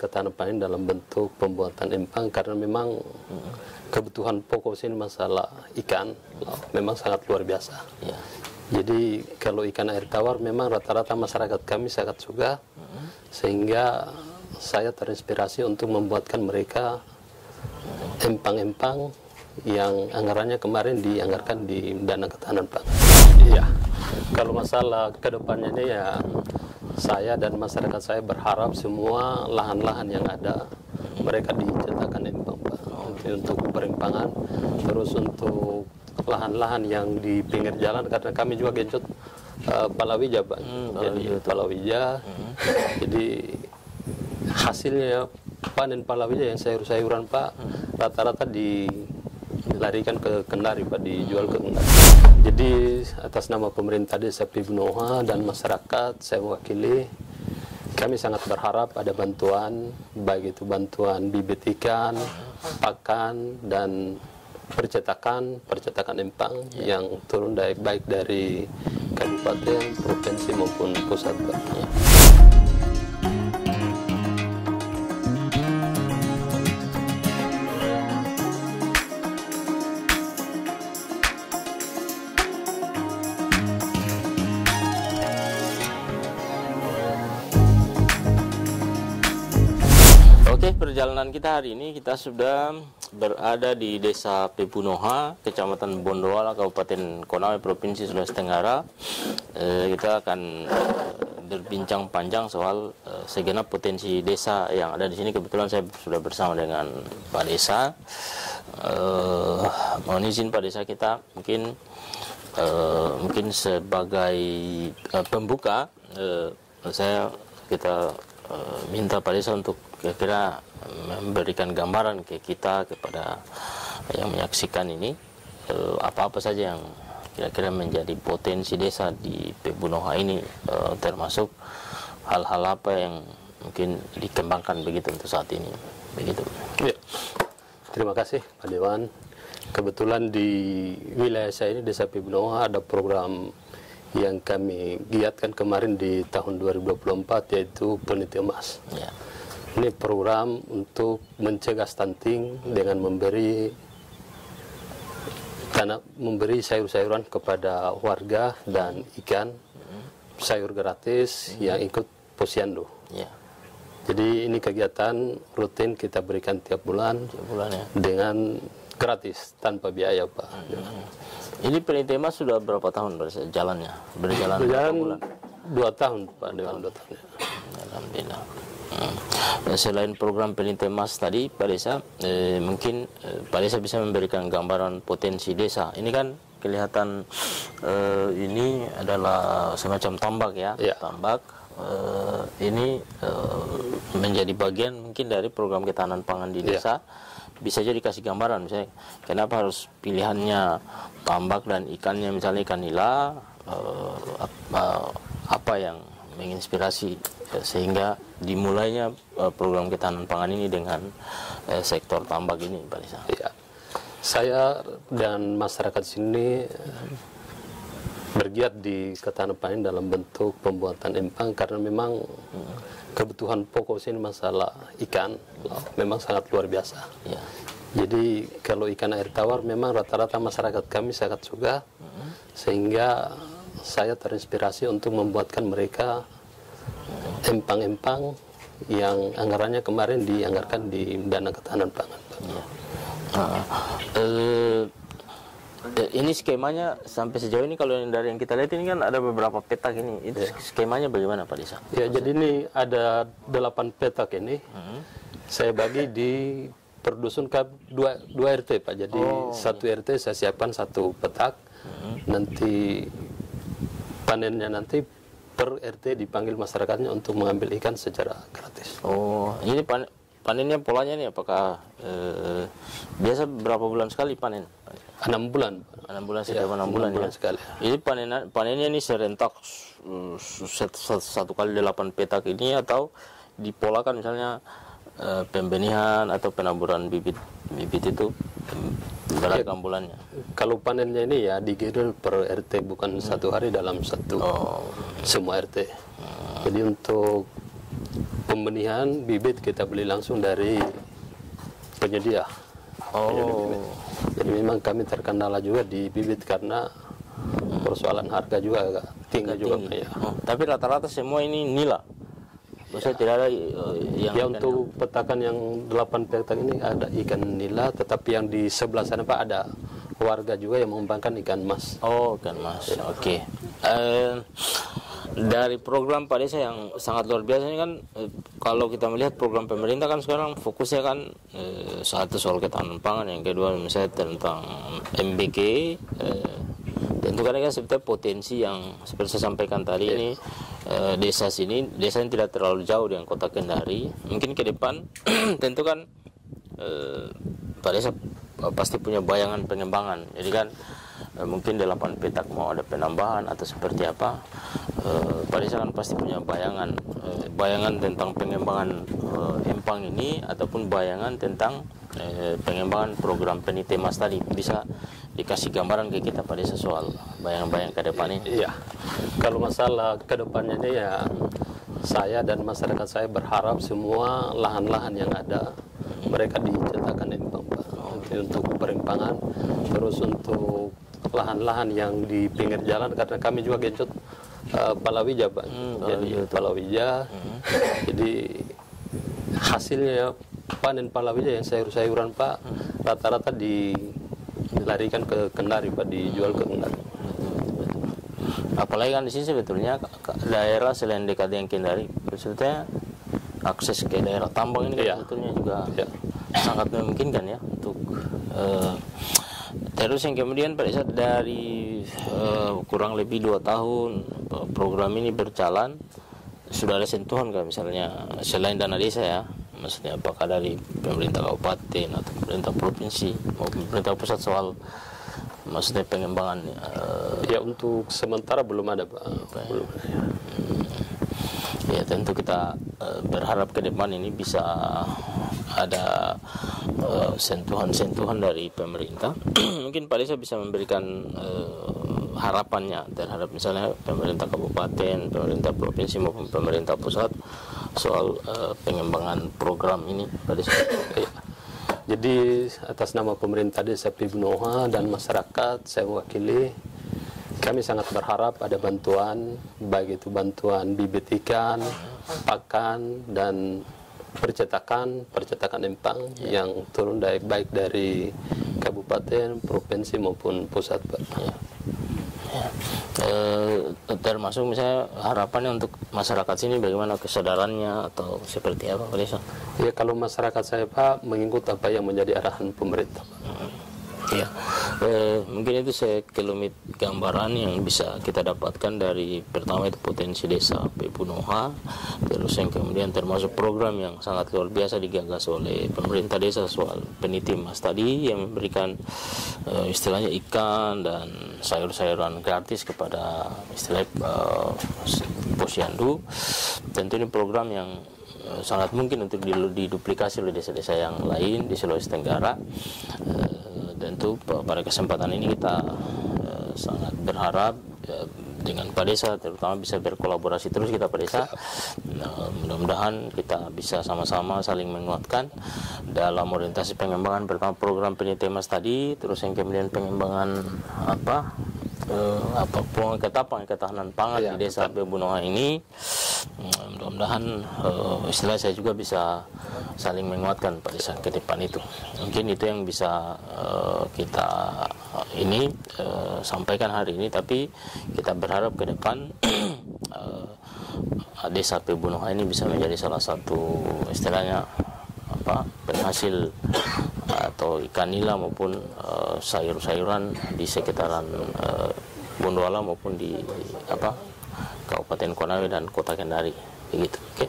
ketahanan pangan dalam bentuk pembuatan empang karena memang kebutuhan pokok sini masalah ikan memang sangat luar biasa. Ya. Jadi kalau ikan air tawar memang rata-rata masyarakat kami sangat suka, sehingga saya terinspirasi untuk membuatkan mereka empang-empang yang anggarannya kemarin dianggarkan di dana ketahanan pangan. Iya, kalau masalah kedepannya ini ya saya dan masyarakat saya berharap semua lahan-lahan yang ada mereka dicetakkan empang, Pak. Untuk perempangan, terus untuk lahan-lahan yang di pinggir jalan karena kami juga genjot palawija, Pak. Jadi palawija. Jadi hasilnya panen palawija yang sayur-sayuran, Pak, rata-rata dilarikan ke Kendari, Pak, dijual ke Kendari. Jadi atas nama pemerintah Desa Pibunoha dan masyarakat saya wakili, kami sangat berharap ada bantuan, baik itu bantuan bibit ikan, pakan, dan percetakan empang yang turun baik dari kabupaten, provinsi maupun pusat, Pak. Oke, perjalanan kita hari ini kita sudah berada di Desa Pepunoha, Kecamatan Bondoala, Kabupaten Konawe, Provinsi Sulawesi Tenggara. Kita akan berbincang panjang soal segenap potensi desa yang ada di sini. Kebetulan saya sudah bersama dengan Pak Desa. Mohon izin Pak Desa, kita mungkin sebagai pembuka kita minta Pak Desa untuk kira-kira memberikan gambaran ke kita, kepada yang menyaksikan ini, apa-apa saja yang kira-kira menjadi potensi desa di Pepunoha ini, termasuk hal-hal apa yang mungkin dikembangkan begitu untuk saat ini, begitu. Ya. Terima kasih Pak Dewan. Kebetulan di wilayah saya ini Desa Pepunoha ada program yang kami giatkan kemarin di tahun 2024, yaitu Peniti Emas. Ya. Ini program untuk mencegah stunting dengan memberi sayur-sayuran kepada warga dan ikan, sayur gratis yang ikut posyandu. Ya. Jadi ini kegiatan rutin kita berikan tiap bulan Ya. dengan gratis tanpa biaya, Pak. Ini Peniti Emas sudah berapa tahun jalannya? Berjalan berapa bulan? 2 tahun, Pak, dengan 2 tahun. Alhamdulillah. Selain program Peniti Emas tadi, Pak Desa, mungkin Pak Desa bisa memberikan gambaran potensi desa. Ini kan kelihatan ini adalah semacam tambak, ya. Tambak. Ini menjadi bagian mungkin dari program ketahanan pangan di desa. Bisa jadi kasih gambaran, misalnya kenapa harus pilihannya tambak dan ikannya, misalnya ikan nila, apa yang menginspirasi sehingga dimulainya program ketahanan pangan ini dengan sektor tambak ini, Pak Desa. Ya. Saya dan masyarakat sini bergiat di ketahanan pangan dalam bentuk pembuatan empang karena memang kebutuhan pokok sini masalah ikan memang sangat luar biasa. Ya. Jadi kalau ikan air tawar memang rata-rata masyarakat kami sangat suka, sehingga saya terinspirasi untuk membuatkan mereka empang-empang yang anggarannya kemarin dianggarkan di dana ketahanan pangan. Ya. Ini skemanya sampai sejauh ini, kalau dari yang kita lihat ini kan ada beberapa petak ini. Itu skemanya bagaimana, Pak Desa? Ya, jadi ini ada 8 petak ini. Saya bagi di per dusun ke 2 RT, Pak. Jadi satu RT saya siapkan 1 petak. Nanti panennya nanti per RT dipanggil masyarakatnya untuk mengambil ikan secara gratis. Oh, ini panennya polanya nih apakah biasa berapa bulan sekali panen? 6 bulan. 6 bulan, setiap 6 bulan ya. Sekali. Ini panennya ini serentak satu kali 8 petak ini, atau dipolakan misalnya pembenihan atau penaburan bibit itu beragam bulannya? Kalau panennya ini ya digilir per RT, bukan satu hari dalam semua RT. Jadi untuk pembenihan bibit kita beli langsung dari penyedia. Jadi memang kami terkendala juga di bibit karena persoalan harga juga agak tinggi juga. Ya. Tapi rata-rata semua ini nila. Maksudnya tidak ada yang ya untuk petakan yang 8 petak ini ada ikan nila, tetapi yang di sebelah sana Pak ada warga juga yang mengembangkan ikan mas. Oh, ikan mas. Ya. Oke. Dari program Pak Desa yang sangat luar biasa ini kan, kalau kita melihat program pemerintah kan sekarang fokusnya kan satu soal ketahanan pangan, yang kedua misalnya tentang MBK. Tentu kan sebetulnya potensi yang seperti saya sampaikan tadi ini desa ini tidak terlalu jauh dengan kota Kendari. Mungkin ke depan tentu kan Pak Desa pasti punya bayangan pengembangan. Jadi kan mungkin 8 petak mau ada penambahan atau seperti apa. Pak Desa kan pasti punya bayangan tentang pengembangan empang ini, ataupun bayangan tentang pengembangan program Penite Mas tadi. Bisa dikasih gambaran ke kita Pak Desa soal bayang-bayang ke depan ini? Iya, kalau masalah ke depannya ini ya saya dan masyarakat saya berharap semua lahan-lahan yang ada mereka dicetakkan empang Pak. Untuk perimpangan, terus untuk lahan-lahan yang di pinggir jalan, karena kami juga genjot palawija Pak. Jadi palawija, jadi hasilnya panen palawija yang sayur-sayuran Pak rata-rata dilarikan ke Kendari Pak, dijual ke Kendari. Apalagi kan di sini sebetulnya daerah selain dekat dengan Kendari, sebetulnya akses ke daerah tambang ini kan sebetulnya juga sangat memungkinkan ya untuk terus yang kemudian pada saat dari kurang lebih 2 tahun program ini berjalan, sudah ada sentuhan kan misalnya selain dana desa ya, maksudnya apakah dari pemerintah kabupaten atau pemerintah provinsi maupun pemerintah pusat soal maksudnya pengembangan ya untuk sementara belum ada Pak. Belum ada. Ya tentu kita berharap ke depan ini bisa ada sentuhan-sentuhan dari pemerintah. Mungkin Pak Desa bisa memberikan harapannya terhadap misalnya pemerintah kabupaten, pemerintah provinsi maupun pemerintah pusat soal pengembangan program ini Pak Desa. Jadi atas nama pemerintah Desa Pibunoha dan masyarakat saya wakili, kami sangat berharap ada bantuan, baik itu bantuan bibit ikan, pakan, dan percetakan empang yang turun baik dari kabupaten, provinsi maupun pusat Pak. Termasuk misalnya harapannya untuk masyarakat sini bagaimana kesadarannya atau seperti apa Pak Desa? Ya kalau masyarakat saya Pak mengikut apa yang menjadi arahan pemerintah Pak. Ya, mungkin itu sekelumit gambaran yang bisa kita dapatkan dari pertama itu potensi desa Pibunoha, terus yang kemudian termasuk program yang sangat luar biasa digagas oleh pemerintah desa soal Penite Mas tadi yang memberikan istilahnya ikan dan sayur-sayuran gratis kepada istilahnya posyandu. Tentu ini program yang sangat mungkin untuk diduplikasi oleh desa-desa yang lain di Sulawesi Tenggara. Tentu pada kesempatan ini kita sangat berharap dengan Pak Desa terutama bisa berkolaborasi terus kita Pak Desa. Mudah-mudahan kita bisa sama-sama saling menguatkan dalam orientasi pengembangan pertama program Penite Mas tadi, terus yang kemudian pengembangan ketahanan pangan di Desa Pibunoha ini. Mudah-mudahan istilah saya juga bisa saling menguatkan pada saat ke depan itu. Mungkin itu yang bisa kita sampaikan hari ini, tapi kita berharap ke depan Desa Pibunoha ini bisa menjadi salah satu istilahnya penghasil atau ikan nila maupun sayur-sayuran di sekitaran Bondoala maupun di Kabupaten Konawe dan Kota Kendari begitu. Oke.